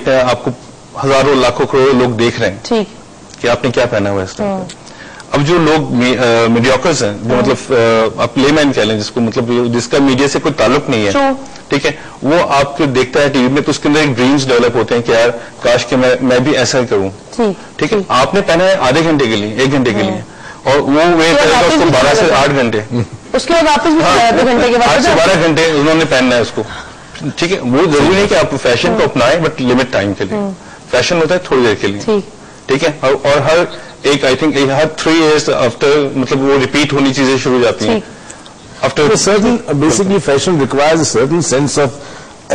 देख रहे हैं, आपको हजारों लाखों करोड़ों लोग देख रहे हैं ठीक कि आपने क्या पहना हुआ है इस टाइम पे। अब जो लोग मीडियोकर्स हैं, जो मतलब आप लेमैन कह लें जिसको, मतलब जिसका मीडिया से कोई ताल्लुक नहीं है, ठीक है, वो आपको देखता है टीवी में तो उसके अंदर एक ड्रीम्स डेवलप होते हैं कि यार काश कि मैं भी ऐसा ही करूं, ठीक है। आपने पहना है आधे घंटे के लिए, 1 घंटे के लिए, और वो वेट करेगा उसको 12 से 8 घंटे, उसके बाद वापस भी 2 घंटे के बाद 8 से 12 घंटे उन्होंने पहनना है उसको, ठीक है। वो जरूरी नहीं कि आप फैशन को अपनाएं, बट लिमिट टाइम के लिए। फैशन होता है थोड़ी देर के लिए, ठीक है, और हर एक I think her 3 years after मतलब वो रिपीट होनी चीजें शुरू हो जाती हैं। After certain basically fashion requires a certain sense of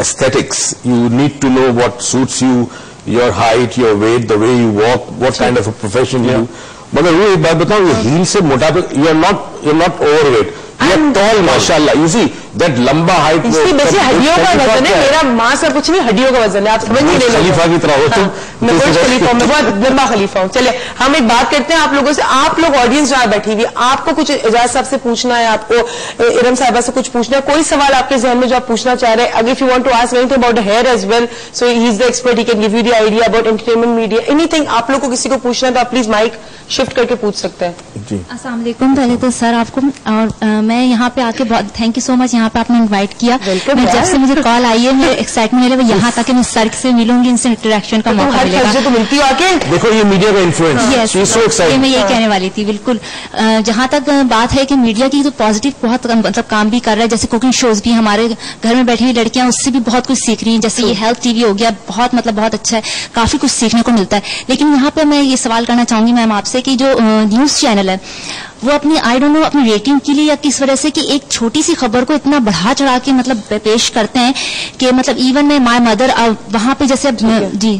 aesthetics. You need to know what suits you, your height, your weight, the way you walk, what kind of a profession you do. मगर वो एक बात बताऊं, ये heal से मोटापे, you're not overweight. You're tall, mashallah. You see that लंबा height इसकी वैसे हड्डियों का वजन है, मेरा मांस का कुछ नहीं, हड्डियों का वजन है, आप समझ नहीं रहे। खलीफा की तरह हो तुम। मैं बुर्ज खलीफा हूँ, मैं बहुत लंबा खलीफा हूँ। चलिए हम एक बात करते हैं आप लोगों से, आप लोग ऑडियंस जहाँ बैठी हुई, आपको कुछ एजाज साहब से पूछना है, आपको इरम साहिबा से कुछ पूछना है, कोई सवाल आपके जहन में जो आप पूछना चाह रहे हैं, अगर if you want to ask anything about hair as well, so he is the expert, he can give you the idea about entertainment media, anything आप लोग को किसी को पूछना है तो आप प्लीज माइक शिफ्ट करके पूछ सकते हैं। जी अस्सलाम वालेकुम। पहले तो सर आपको और मैं यहाँ पे आके बहुत थैंक यू सो मच, यहाँ पे आपने इनवाइट किया। मैं जब से मुझे कॉल आई है मेरे एक्साइटमेंट है वो यहाँ तक मैं सर से मिलूंगी, इनसे इंटरेक्शन का मौका मिलेगा। तो मिलती हो आके देखो ये मीडिया का इन्फ्लुएंस, ये मैं यही कहने वाली थी। बिल्कुल जहाँ तक बात है कि मीडिया की तो पॉजिटिव बहुत मतलब काम भी कर रहा है, जैसे कुकिंग शोज भी हमारे घर में बैठी हुई लड़कियां उससे भी बहुत कुछ सीख रही हैं, जैसे ये हेल्थ टीवी हो गया, बहुत मतलब बहुत अच्छा है, काफी कुछ सीखने को मिलता है। लेकिन यहाँ पे मैं ये सवाल करना चाहूंगी मैम आपसे कि जो न्यूज चैनल है वो अपनी आई डोंट नो अपनी रेटिंग के लिए या किस वजह से कि एक छोटी सी खबर को इतना बढ़ा चढ़ा के मतलब पेश करते हैं कि मतलब इवन मैं माय मदर वहां पे जैसे जी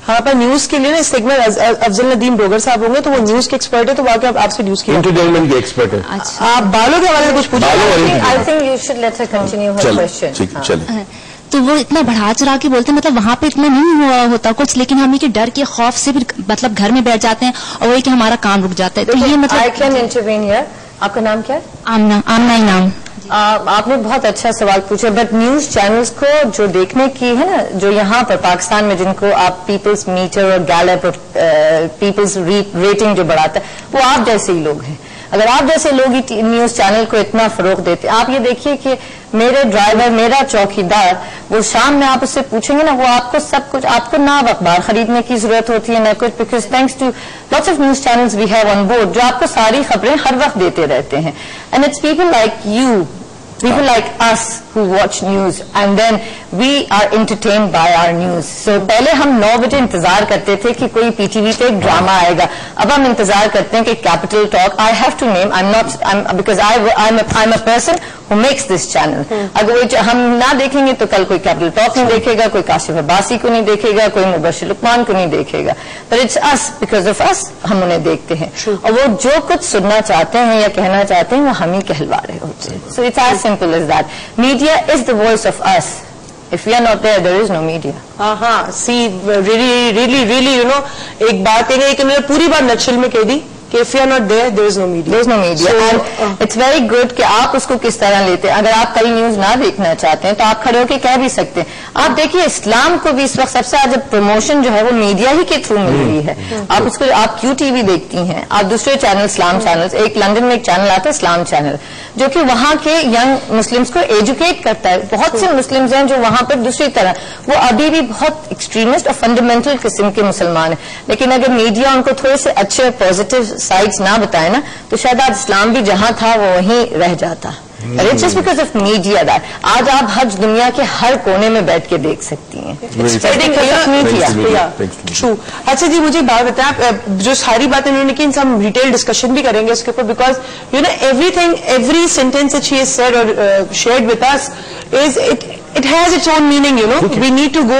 हाँ पर न्यूज के लिए ना सेगमेंट अफजल नदीम डोगर साहब होंगे तो वो न्यूज के एक्सपर्ट है, तो वाकई आपसे न्यूज की एंटरटेनमेंट के एक्सपर्ट है। अच्छा आप बालों के हवाले से कुछ पूछिए। I think you should let her continue her question. चलिए तो वो इतना बढ़ा चढ़ा के बोलते हैं, मतलब वहां पे इतना नहीं हुआ होता कुछ, लेकिन हम ये कि डर के खौफ से भी मतलब घर में बैठ जाते हैं और वही कि हमारा काम रुक जाता है। तो ये मतलब आई कैन इंटरवीन हियर। आपका नाम क्या है? आमना ही नाम। आपने बहुत अच्छा सवाल पूछा, बट न्यूज चैनल्स को जो देखने की है ना, जो यहाँ पर पाकिस्तान में जिनको आप पीपल्स मीटर और गैलप और पीपल्स रेटिंग जो बढ़ाता है वो आप जैसे ही लोग हैं। अगर आप जैसे लोग ही न्यूज चैनल को इतना फरोग देते, आप ये देखिए कि मेरे ड्राइवर, मेरा चौकीदार, वो शाम में आप उससे पूछेंगे ना, वो आपको सब कुछ, आपको ना अखबार खरीदने की जरूरत होती है ना कुछ, because thanks to lots of news channels we have on board जो आपको सारी खबरें हर वक्त देते रहते हैं। And it's people like you, people like us who watch news and then we are entertained by our news. So पहले हम 9 बजे इंतजार करते थे कि कोई पीटीवी पे एक ड्रामा आएगा, अब हम इंतजार करते हैं कि capital talk, I have to name, because I'm a person who makes this channel. अगर हम ना देखेंगे तो कल कोई कैपिटल टॉक नहीं देखेगा, कोई काशिफ अब्बासी को नहीं देखेगा, कोई मुबशिर लुकमान को नहीं देखेगा, but it's us, because of us हम उन्हें देखते हैं और वो जो कुछ सुनना चाहते हैं या कहना चाहते हैं वो हम ही कहलवा रहे होते हैं। So it's as simple as that. Media is the voice of us. If we are not there, there is no media. हाँ see really you know एक बात है कि मैंने पूरी बात नक्शल में कह दी कि if you are not there, there is no media. There is no media. So, and it's very good कि आप उसको किस तरह लेते हैं। अगर आप कल न्यूज ना देखना चाहते हैं तो आप खड़े होकर कह भी सकते हैं। आप देखिए इस्लाम को भी इस वक्त सबसे ज्यादा प्रमोशन जो है वो मीडिया ही के थ्रू मिल रही है। आप उसको आप क्यू टीवी देखती हैं, आप दूसरे चैनल इस्लाम चैनल, एक लंदन में एक चैनल आता है इस्लाम चैनल जो कि वहाँ के यंग मुस्लिम्स को एजुकेट करता है। बहुत से मुस्लिम्स हैं जो वहाँ पर दूसरी तरह वो अभी भी बहुत एक्सट्रीमिस्ट और फंडामेंटल किस्म के मुसलमान हैं, लेकिन अगर मीडिया उनको थोड़े से अच्छे पॉजिटिव साइड्स ना बताए ना तो शायद आज इस्लाम भी जहां था वो वहीं रह जाता। It's just because of media that आज आप हर दुनिया के हर कोने में बैठ के देख सकती हैं। अच्छा जी मुझे बात बताएं, आप जो सारी बातें उन्होंने की हम डिटेल डिस्कशन भी करेंगे इसके ऊपर, because you know everything, every sentence that she has said और shared with us is it has its own meaning, you know. We need to go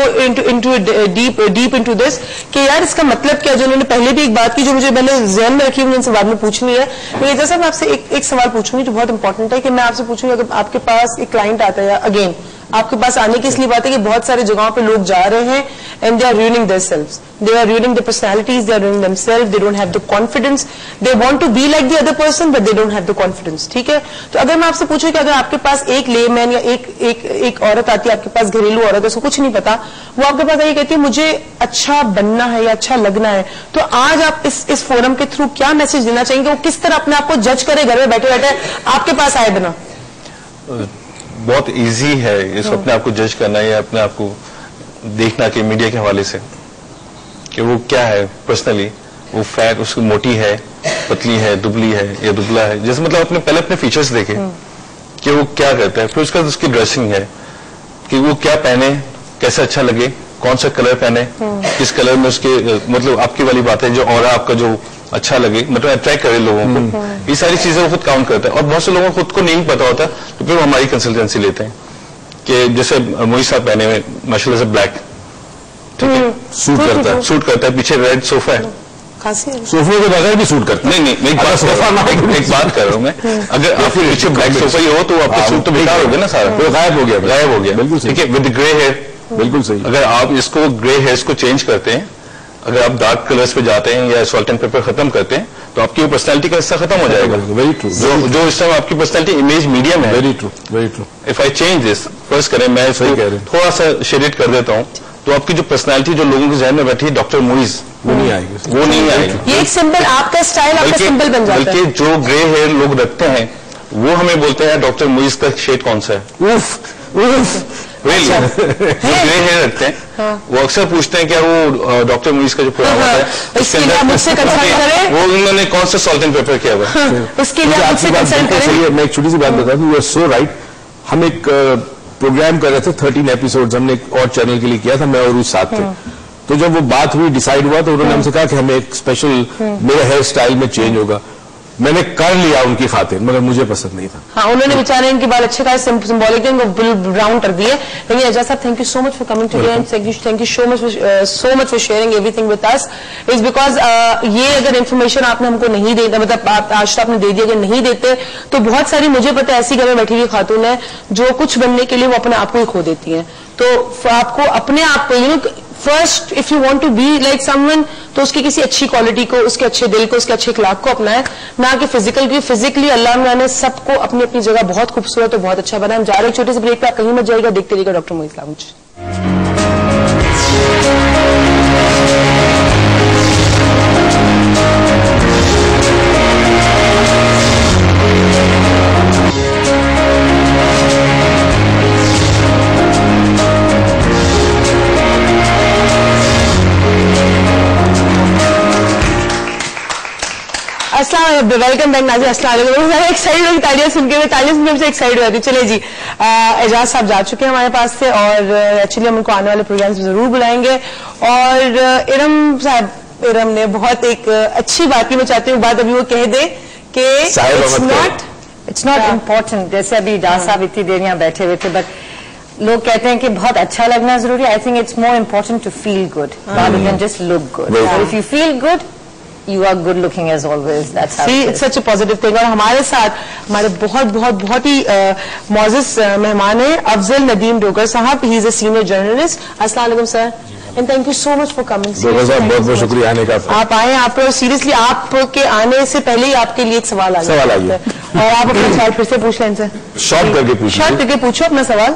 deep into this कि यार इसका मतलब क्या। जो उन्होंने पहले भी एक बात की जो मुझे मैंने ज़हन में रखी उनसे बाद में पूछनी है। तो जैसा मैं आपसे एक सवाल पूछूंगी जो बहुत इंपॉर्टेंट है कि मैं आपसे पूछूंगी अगर आपके पास एक क्लाइंट आता है, अगेन آپ کے پاس آنے کی اس لیے بات ہے کہ بہت سارے جگہوں پہ لوگ جا رہے ہیں and they are ruining their selves, they are ruining their personalities, they are ruining themselves, they don't have the confidence, they want to be like the other person but they don't have the confidence. ٹھیک ہے, تو اگر میں آپ سے پوچھوں کہ اگر آپ کے پاس ایک لے مین یا ایک عورت آتی ہے آپ کے پاس, گھریلو عورت ہے, اس کو کچھ نہیں پتا, وہ آپ کے پاس یہ کہتی ہے مجھے اچھا بننا ہے یا اچھا لگنا ہے, تو آج آپ اس فورم کے تھرو کیا میسج دینا چاہیں گے, وہ کس طرح اپنے آپ کو جج کرے گھر میں بیٹھے بیٹھے آپ کے پاس آئے بنا؟ بہت ایزی ہے اس کو اپنے آپ کو جج کرنا یا اپنے آپ کو دیکھنا کہ میڈیا کے حوالے سے کہ وہ کیا ہے پرسنلی, وہ فیٹ اس کی موٹی ہے, پتلی ہے, دبلی ہے یا دبلا ہے, جیسے مطلب پہلے اپنے فیچرز دیکھے کہ وہ کیا کرتا ہے, پھر اس کے بعد اس کی ڈریسنگ ہے کہ وہ کیا پہنے, کیسے اچھا لگے, کون سا کلر پہنے, کس کلر میں اس کے مطلب آپ کی والی بات ہے جو اور آپ کا جو اچھا لگے, مطلب اٹریکٹ کرے لوگوں کو, یہ ساری چیزیں وہ خود کاؤنٹ کرتا ہے. اور بہت سے لوگوں کو خود کو نہیں پتا ہوتا تو پھر وہ ہماری کنسلٹنسی لیتے ہیں کہ جیسے موہی صاحب پہنے ہوئے ماشاء اللہ سے بلیک, سوٹ کرتا ہے, پیچھے ریڈ صوفہ ہے, صوفے کے بغیر بھی سوٹ کرتا ہے. نہیں ایک بات کر رہا ہوں میں, اگر آپ کے پیچھے بلیک صوفہ ہی ہو تو آپ کا سوٹ تو بیکار ہو گیا نا, سارا غائب ہو گیا. بالکل ٹھیک ہے, ود گرے ہیئر. بالکل صحیح. اگر آپ اس کو گرے ہیئرس کو چینج کرتے ہیں, اگر آپ ڈارک کلرز پہ جاتے ہیں یا سالٹ اینڈ پیپر ختم کرتے ہیں تو آپ کی پرسنالٹی کا حصہ ختم ہو جائے گا. Very true. جو اس ٹائم آپ کی پرسنالٹی امیج میڈیم ہے. Very true, very true. If I change this, فرض کریں میں اس کو تھوڑا سا شیڈ کر دیتا ہوں تو آپ کی جو پرسنالٹی جو لوگوں کے ذہن میں بیٹھی ہے ڈاکٹر موئیز, وہ نہیں آئے گی, وہ نہیں آئے گی. یہ ایک سمبل, آپ کا اسٹائل آپ کا سمبل بن جاتا ہے. بلکہ جو گرے ہیئر لوگ رکھتے ہیں وہ ہمیں بولتے ہیں ڈاکٹر موئیز کا شیڈ کون سا ہے. جو گرے ہیئر رکھتے ہیں وہ اکثر پوچھتے ہیں کیا وہ ڈاکٹر موئیز کا جو پروگرام ہوتا ہے اس کے اندر وہ انہوں نے کون سا سالٹ اینڈ پیپر کیا ہوا ہے, اس کے لیے آپ سے کنسلٹ کریں. میں ایک چھوٹی سی بات بتا دوں, یو آر سو رائٹ. ہم ایک پروگرام کر رہے تھے 13 ایپیسوڈ, ہم نے ایک اور چینل کے لیے کیا تھا, میں اور اس ساتھ تھے. تو جب وہ بات ہوئی, ڈیسائیڈ ہوا, تو انہوں نے ہم سے کہا کہ ہمیں ایک اسپیشل میرا ہیئر اسٹائل میں چینج ہوگا. میں نے کر لیا ان کی خاطر, مگر مجھے پسند نہیں تھا. ہاں, انہوں نے بیچارے ان کے بال اچھے خاص سمبولک براؤن کر دیے. لیکن اعجاز صاحب, thank you so much for coming to and thank you so much for sharing everything with us. As because یہ اگر انفارمیشن آپ نے ہم کو نہیں دی, مطلب آج آپ نے دے دی, اگر نہیں دیتے تو بہت ساری مجھے پتا ایسی گھر میں بیٹھی ہوئی خاتون ہے جو کچھ بننے کے لیے وہ اپنے آپ کو ہی کھو دیتی ہیں. تو آپ کو اپنے آپ کو first if you want to be like someone, تو اس کی کسی اچھی کوالٹی کو, اس کے اچھے دل کو, اس کے اچھے اخلاق کو اپنائیں, نہ کہ فزیکل کی. فزیکلی اللہ نے سب کو اپنی اپنی جگہ بہت خوبصورت اور بہت اچھا بنا. ہم جا رہے ہیں چھوٹے سے بریک پہ, آپ کہیں مت جائے گا, دیکھتے رہیے گا doctor Moiz lounge. Welcome back ناظرین, السلام علیکم. ایکسائٹ ہوئی تالیاں سن کے, تالیاں سن کے مجھے ایکسائٹ ہو جاتی. چلے جی, اعجاز صاحب جا چکے ہیں ہمارے پاس سے, اور ایکچولی ہم ان کو آنے والے پروگرامز میں ضرور بلائیں گے. اور ارم صاحب, ارم نے بہت ایک اچھی بات کی, میں چاہتی ہوں بات ابھی وہ کہہ دے کہ اٹس ناٹ امپورٹنٹ. جیسے ابھی اعجاز صاحب اتنی دیر یہاں بیٹھے ہوئے تھے, بٹ لوگ کہتے ہیں کہ بہت اچھا لگنا ضروری ہے. I think it's more important to feel good rather than just look good. If you feel good, you are good looking as always. That's how it's such a positive thing. اور ہمارے ساتھ ہمارے بہت ہی معزز مہمان ہیں افضل ندیم ڈوگر صاحب. He is a senior journalist. السلام علیکم sir, and thank you so much for coming. Dogar صاحب بہت بہت شکریہ آنے کا. آپ آئے, آپ سیریسلی آپ کے آنے سے پہلے ہی آپ کے لیے ایک سوال آ گیا, اور آپ اپنا سوال پھر سے پوچھ لیں سر. شارٹ کر کے پوچھو اپنا سوال.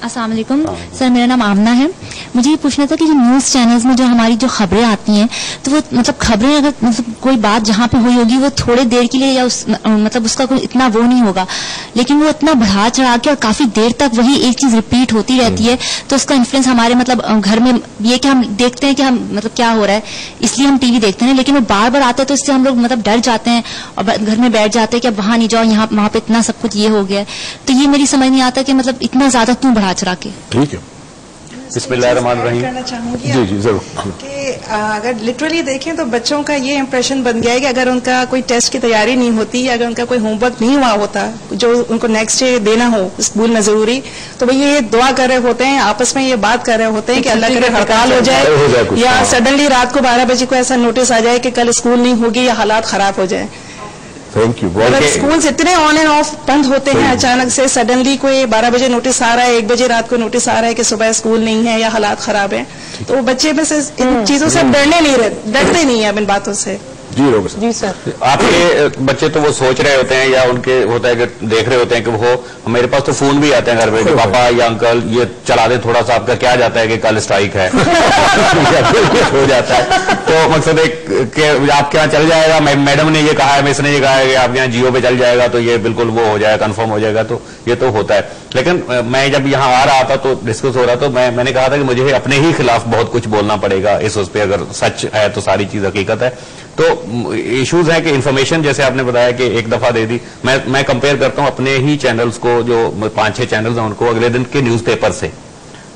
السلام علیکم سر, میرا نام آمنہ ہے. مجھے یہ پوچھنا تھا کہ جو نیوز چینلز میں جو ہماری جو خبریں آتی ہیں, تو وہ مطلب خبریں اگر مطلب کوئی بات جہاں پہ ہوئی ہوگی وہ تھوڑے دیر کے لیے یا مطلب اس کا کوئی اتنا وہ نہیں ہوگا, لیکن وہ اتنا بڑھا چڑھا کے اور کافی دیر تک وہی ایک چیز ریپیٹ ہوتی رہتی ہے, تو اس کا انفلوئنس ہمارے مطلب گھر میں یہ کہ ہم دیکھتے ہیں کہ ہم مطلب کیا ہو رہا ہے, اس لیے ہم ٹی وی دیکھتے ہیں, لیکن وہ بار بار آتا ہے تو اس سے ہم لوگ مطلب ڈر جاتے ہیں اور گھر میں بیٹھ جاتے ہیں کہ اب وہاں نہیں جاؤ, یہاں وہاں پہ اتنا سب کچھ یہ ہو گیا ہے. تو یہ میری سمجھ نہیں آتا کہ مطلب اتنا زیادہ کیوں بڑھا چڑھا کے. ٹھیک ہے, بسم اللہ الرحمن الرحیم. کرنا چاہوں گی جی ضرور. کہ اگر لٹرلی دیکھیں تو بچوں کا یہ امپریشن بن گیا ہے کہ اگر ان کا کوئی ٹیسٹ کی تیاری نہیں ہوتی, اگر ان کا کوئی ہوم ورک نہیں ہوا ہوتا جو ان کو نیکسٹ ڈے دینا ہو اسکول میں ضروری, تو وہ یہ دعا کر رہے ہوتے ہیں, آپس میں یہ بات کر رہے ہوتے ہیں کہ اللہ کرے ہڑتال ہو جائے, یا سڈنلی رات کو 12 بجے کو ایسا نوٹس آ جائے کہ کل اسکول نہیں ہوگی یا حالات خراب ہو جائے. Thank you. स्कूल्स इतने ऑन एंड ऑफ बंद होते हैं, अचानक से सडनली कोई 12 बजे नोटिस आ रहा है, 1 बजे रात को नोटिस आ रहा है कि सुबह स्कूल नहीं है या हालात खराब है, तो बच्चे में से इन चीजों से डरते नहीं है अब इन बातों से। जी रोग सर। जी सर। आपके बच्चे तो वो सोच रहे होते हैं या उनके होता है कि देख रहे होते हैं कि वो, मेरे पास तो फोन भी आते हैं घर पे कि पापा या अंकल ये चला दे थोड़ा सा, आपका क्या जाता है कि कल स्ट्राइक है हो जाता है। तो मकसद एक कि आपके यहाँ चल जाएगा, मैडम ने ये कहा है, मिस ने ये कहा है कि आपके यहाँ जियो पे चल जाएगा तो ये बिल्कुल वो हो जाएगा, कंफर्म हो जाएगा, तो ये तो होता है। लेकिन मैं जब यहाँ आ रहा था तो डिस्कस हो रहा तो मैंने कहा था कि मुझे अपने ही खिलाफ बहुत कुछ बोलना पड़ेगा उस पे, अगर सच है तो सारी चीज हकीकत है। तो इश्यूज हैं कि इन्फॉर्मेशन जैसे आपने बताया कि एक दफा दे दी, मैं कंपेयर करता हूं अपने ही चैनल्स को, जो 5-6 चैनल्स हैं उनको, अगले दिन के न्यूज़पेपर से।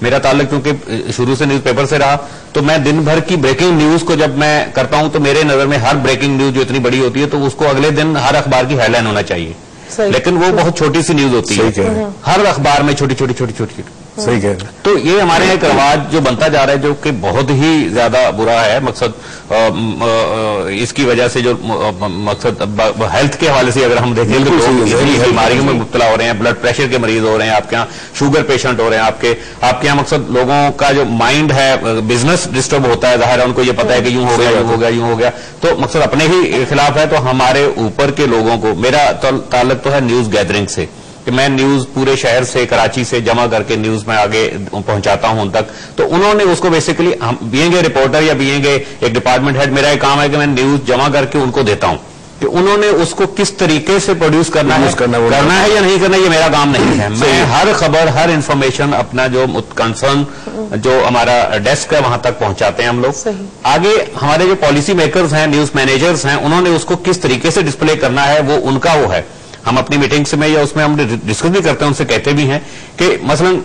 मेरा ताल्लुक क्योंकि शुरू से न्यूज़पेपर से रहा, तो मैं दिन भर की ब्रेकिंग न्यूज को जब मैं करता हूं तो मेरे नजर में हर ब्रेकिंग न्यूज जो इतनी बड़ी होती है तो उसको अगले दिन हर अखबार की हेडलाइन होना चाहिए, लेकिन वो बहुत छोटी सी न्यूज होती है, हर अखबार में छोटी छोटी छोटी छोटी। सही कह रहे। तो ये हमारे यहाँ एक रवाज जो बनता जा रहा है जो कि बहुत ही ज्यादा बुरा है। मकसद इसकी वजह से जो मकसद हेल्थ के हवाले से अगर हम देखें तो लोग बीमारियों में मुब्तला हो रहे हैं, ब्लड प्रेशर के मरीज हो रहे हैं, आपके यहाँ शुगर पेशेंट हो रहे हैं, आपके यहाँ मकसद लोगों का जो माइंड है, बिजनेस डिस्टर्ब होता है, जाहिर है उनको ये पता है कि यूं हो गया यूं हो गया यूं हो गया, तो मकसद अपने ही खिलाफ है। तो हमारे ऊपर के लोगों को, मेरा ताल्लुक तो है न्यूज गैदरिंग से कि मैं न्यूज पूरे शहर से, कराची से जमा करके न्यूज में आगे पहुंचाता हूं उन तक। तो उन्होंने उसको बेसिकली, हम बीइंग ए रिपोर्टर या बीइंग एक डिपार्टमेंट हेड, मेरा एक काम है कि मैं न्यूज जमा करके उनको देता हूं कि उन्होंने उसको किस तरीके से प्रोड्यूस करना है या नहीं करना, ये मेरा काम नहीं है। मैं हर खबर, हर इंफॉर्मेशन अपना जो कंसर्न जो हमारा डेस्क है वहां तक पहुंचाते हैं हम लोग। आगे हमारे जो पॉलिसी मेकर्स हैं, न्यूज मैनेजर्स हैं, उन्होंने उसको किस तरीके से डिस्प्ले करना है वो उनका वो है। हम अपनी मीटिंग्स में या उसमें हम डिस्कस भी करते हैं, उनसे कहते भी हैं कि मसलन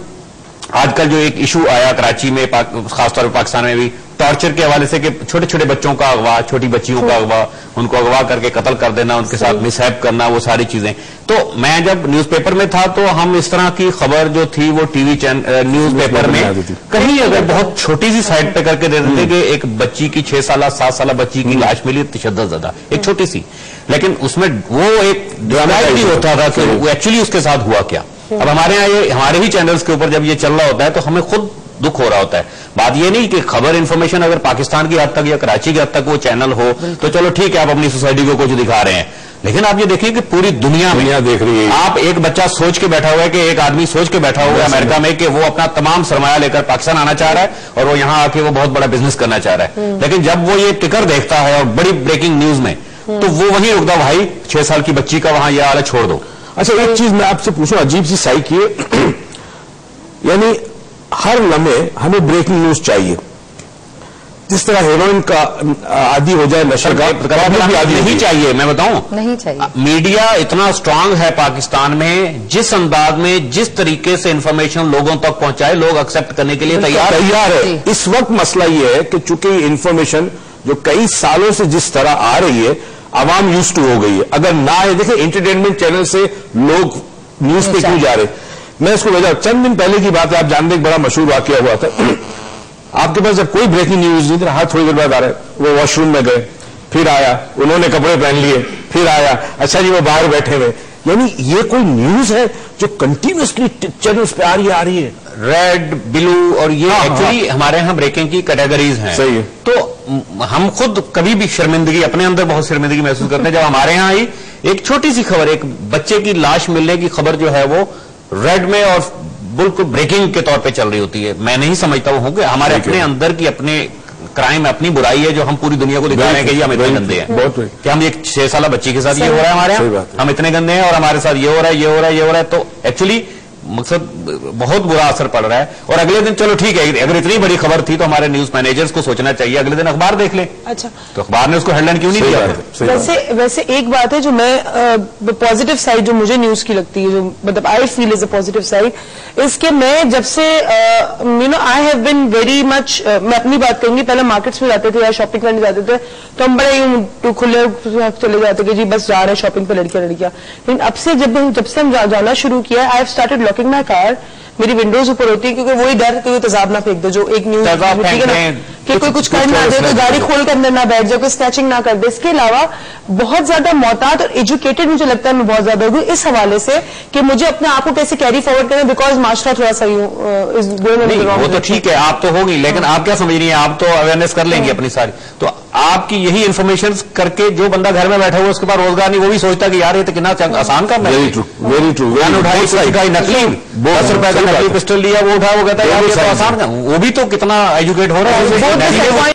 आजकल जो एक इशू आया कराची में, खासतौर पर पाकिस्तान में भी, टॉर्चर के हवाले से कि छोटे छोटे बच्चों का अगवा, छोटी बच्चियों का अगवा, उनको अगवा करके कत्ल कर देना, उनके साथ मिसहैप करना, वो सारी चीजें। तो मैं जब न्यूज़पेपर में था तो हम इस तरह की खबर जो थी वो टीवी न्यूज़पेपर में कहीं अगर बहुत छोटी सी साइड पे करके दे देते कि एक बच्ची की 6 साल 7 साल बच्ची की लाश मिली तशद्दुद ज़दा, एक छोटी सी, लेकिन उसमें वो एक ड्रामा भी होता था कि वो एक्चुअली उसके साथ हुआ क्या। अब हमारे यहाँ ये हमारे ही चैनल्स के ऊपर जब ये चल रहा होता है तो हमें खुद दुख हो रहा होता है। बात ये नहीं कि खबर इंफॉर्मेशन अगर पाकिस्तान की हद तक या कराची की हद तक वो चैनल हो तो चलो ठीक है, आप अपनी सोसाइटी को कुछ दिखा रहे हैं, लेकिन आप ये देखिए कि पूरी दुनिया देख रही है। आप एक बच्चा सोच के बैठा हुआ है कि एक आदमी सोच के बैठा हुआ है अमेरिका में कि वो अपना तमाम सरमाया लेकर पाकिस्तान आना चाह रहा है और वो यहाँ आके वो बहुत बड़ा बिजनेस करना चाह रहा है, लेकिन जब वो ये टिकर देखता है और बड़ी ब्रेकिंग न्यूज में तो वो वहीं रुकता, भाई 6 साल की बच्ची का वहां यह हालत छोड़ दो। अच्छा, एक चीज मैं आपसे पूछूं, अजीब सी साइकी है, यानी हर लम्हे हमें ब्रेकिंग न्यूज चाहिए। जिस तरह हेरोइन का आदि हो जाए, नशे का भी आदि नहीं चाहिए। मैं बताऊं, नहीं चाहिए। मीडिया इतना स्ट्रांग है पाकिस्तान में, जिस अंदाज में जिस तरीके से इंफॉर्मेशन लोगों तक पहुंचाए, लोग एक्सेप्ट करने के लिए तैयार है। इस वक्त मसला ये है कि चूंकि इंफॉर्मेशन जो कई सालों से जिस तरह आ रही है, आवाम यूज टू हो गई है। अगर ना है, देखिए इंटरटेनमेंट चैनल से लोग न्यूज पे क्यों जा रहे, मैं इसको वजह, चंद दिन पहले की बात है, आप जानते एक बड़ा मशहूर वाकया हुआ था। आपके पास जब कोई ब्रेकिंग न्यूज नहीं था, हाथ थोड़ी देर बाद आ रहा है, वो वॉशरूम में गए, फिर आया, उन्होंने कपड़े पहन लिए, फिर आया, अच्छा जी वो बाहर बैठे हुए, यानी ये कोई न्यूज है जो कंटिन्यूसली चैनल्स पे आ रही है। रेड, ब्लू और ये एक्चुअली हमारे यहाँ ब्रेकिंग की कैटेगरीज हैं। सही है। तो हम खुद कभी भी शर्मिंदगी, अपने अंदर बहुत शर्मिंदगी महसूस करते हैं जब हमारे यहाँ ही एक छोटी सी खबर, एक बच्चे की लाश मिलने की खबर जो है वो रेड में और बिल्कुल ब्रेकिंग के तौर पे चल रही होती है। मैं नहीं समझता हूँ कि हमारे अपने अंदर की अपने क्राइम, अपनी बुराई है जो हम पूरी दुनिया को दिखा रहे हैं कि हम इतने गंदे हैं, कि हम एक 6 साल बच्ची के साथ ये हो रहा है हमारे यहाँ, हम इतने गंदे हैं और हमारे साथ ये हो रहा है, ये हो रहा है, ये हो रहा है। तो एक्चुअली मकसद बहुत बुरा असर पड़ रहा है। और अगले दिन चलो ठीक है, अगर इतनी बड़ी खबर थी तो हमारे न्यूज मैनेजर्स को सोचना चाहिए अगले दिन अखबार देख लें। अच्छा, तो अखबार ने उसको हेडलाइन क्यों नहीं दिया? वैसे एक बात है जो मैं पॉजिटिव साइड जो मुझे न्यूज की लगती है, जो मतलब I feel is a positive side, इसके मैं जब से I have been very much, मैं अपनी बात करूंगी, पहले मार्केट्स में जाते थे या शॉपिंग करने जाते थे तो हम बड़े यूं खुले चले जाते कि जी बस जा रहे हैं शॉपिंग पे लड़कियां। लेकिन अब से जब से हम जाना शुरू किया, I have started locking my car, मेरी विंडोज ऊपर होती है क्योंकि वही डर कि तेजाब ना फेंक दो, जो एक न्यूज, ठीक है ना, کہ کوئی کچھ کر نہ دے, کوئی گاڑی کھول کے اندر نہ بیٹھ جائے, کوئی اسنیچنگ نہ کر دے. اس کے علاوہ بہت زیادہ محتاط اور ایجوکیٹڈ مجھے لگتا ہے میں بہت زیادہ ہوں اس حوالے سے کہ مجھے اپنے آپ کو کیسے کیری فارورڈ کریں, بیکاز معاشرہ تھوڑا سا وہ تو ٹھیک ہے, آپ تو ہوگی, لیکن آپ کیا سمجھ رہی ہیں, آپ تو اویئرنیس کر لیں گے اپنی ساری, تو آپ کی یہی انفارمیشن کر کے جو بندہ گھر میں بیٹھا ہوا اس کے پاس روزگار نہیں, وہ بھی سوچتا کہ یار یہ تو کتنا آسان کام ہے. Very true. نکلی 10 روپے کا نکلی پسٹل لیا, وہ اٹھا, وہ کہتا ہے یار یہ تو آسان کام, وہ بھی تو کتنا ایجوکیٹ ہو رہا ہے.